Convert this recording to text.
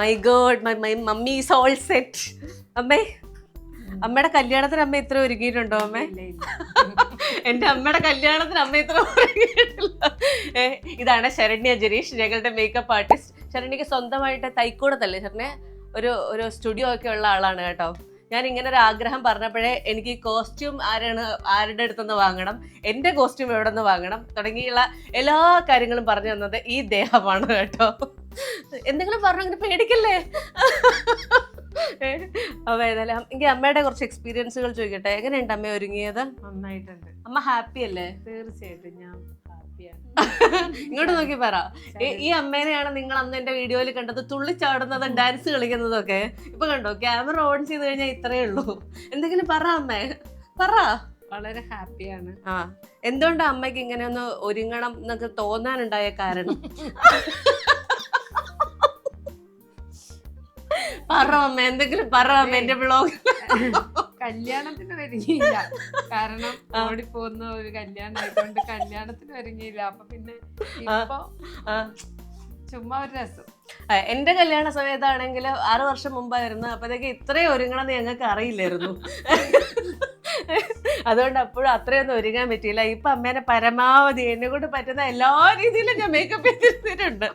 My God, my mummy is all set. അമ്മേ, അമ്മയുടെ കല്യാണത്തിന് അമ്മ ഇത്ര ഒരുങ്ങിയിട്ടുണ്ടോ അമ്മേ? എന്റെ അമ്മയുടെ കല്യാണത്തിന് അമ്മ ഇത്ര ഒരുങ്ങിയിട്ടില്ല. ഇതാണ് ശരണ്യ ജരീഷ്, ഞങ്ങളുടെ മേക്കപ്പ് ആർട്ടിസ്റ്റ്. ശരണ്യക്ക് സ്വന്തമായിട്ട് തൈക്കൂടത്തല്ലേ ശരണ്യ? ഒരു സ്റ്റുഡിയോ ഒക്കെ ഉള്ള ആളാണ് കേട്ടോ. ഞാൻ ഇങ്ങനെ ഒരു ആഗ്രഹം പറഞ്ഞപ്പോഴേ എനിക്ക് കോസ്റ്റ്യൂം ആരുടെ അടുത്തുനിന്ന് വാങ്ങണം, എൻ്റെ കോസ്റ്റ്യൂം എവിടെ നിന്ന് വാങ്ങണം തുടങ്ങിയുള്ള എല്ലാ കാര്യങ്ങളും പറഞ്ഞു തന്നത് ഈ ദേഹമാണ് കേട്ടോ. എന്തെങ്കിലും പറഞ്ഞങ്ങനെ പേടിക്കല്ലേ. അപ്പൊ ഏതായാലും എനിക്ക് അമ്മയുടെ കുറച്ച് എക്സ്പീരിയൻസുകൾ ചോദിക്കട്ടെ. എങ്ങനെയുണ്ട് അമ്മ ഒരുങ്ങിയത്? നന്നായിട്ടുണ്ട്. അമ്മ ഹാപ്പി അല്ലേ? തീർച്ചയായിട്ടും ഞാൻ ഹാപ്പിയാണ്. ഇങ്ങോട്ട് നോക്കി പറ. ഈ അമ്മേനെയാണ് നിങ്ങൾ അന്ന് എന്റെ വീഡിയോയിൽ കണ്ടത്, തുള്ളിച്ചാടുന്നതും ഡാൻസ് കളിക്കുന്നതും ഒക്കെ. ഇപ്പൊ കണ്ടോ, ക്യാമറ ഓൺ ചെയ്ത് കഴിഞ്ഞാൽ ഇത്രയേ ഉള്ളൂ. എന്തെങ്കിലും പറ അമ്മേ, പറ. വളരെ ഹാപ്പിയാണ്. ആ, എന്തുകൊണ്ടാ അമ്മയ്ക്ക് ഇങ്ങനെ ഒന്ന് ഒരുങ്ങണം എന്നൊക്കെ തോന്നാനുണ്ടായ കാരണം? പറ അമ്മ, എന്തെങ്കിലും പറ അമ്മ. എന്റെ ബ്ലോഗ് കല്യാണത്തിന് ഒരുങ്ങിയില്ല, കാരണം ഓടിപ്പോകുന്ന ഒരു കല്യാണം ആയതുകൊണ്ട് കല്യാണത്തിന് ഒരുങ്ങിയില്ല. അപ്പൊ പിന്നെ ഇപ്പൊ ചുമ്മാ ഒരു രസം. എന്റെ കല്യാണ സമയത്താണെങ്കിൽ 6 വർഷം മുമ്പായിരുന്നു. അപ്പത്തേക്ക് ഇത്രയും ഒരുങ്ങണമെന്ന് ഞങ്ങൾക്ക് അറിയില്ലായിരുന്നു. അതുകൊണ്ട് അപ്പോഴും അത്രയൊന്നും ഒരുങ്ങാൻ പറ്റിയില്ല. ഇപ്പൊ അമ്മേനെ പരമാവധി എന്നെ കൊണ്ട് പറ്റുന്ന എല്ലാ രീതിയിലും ഞാൻ മേക്കപ്പ് ചെയ്തിട്ടുണ്ട്.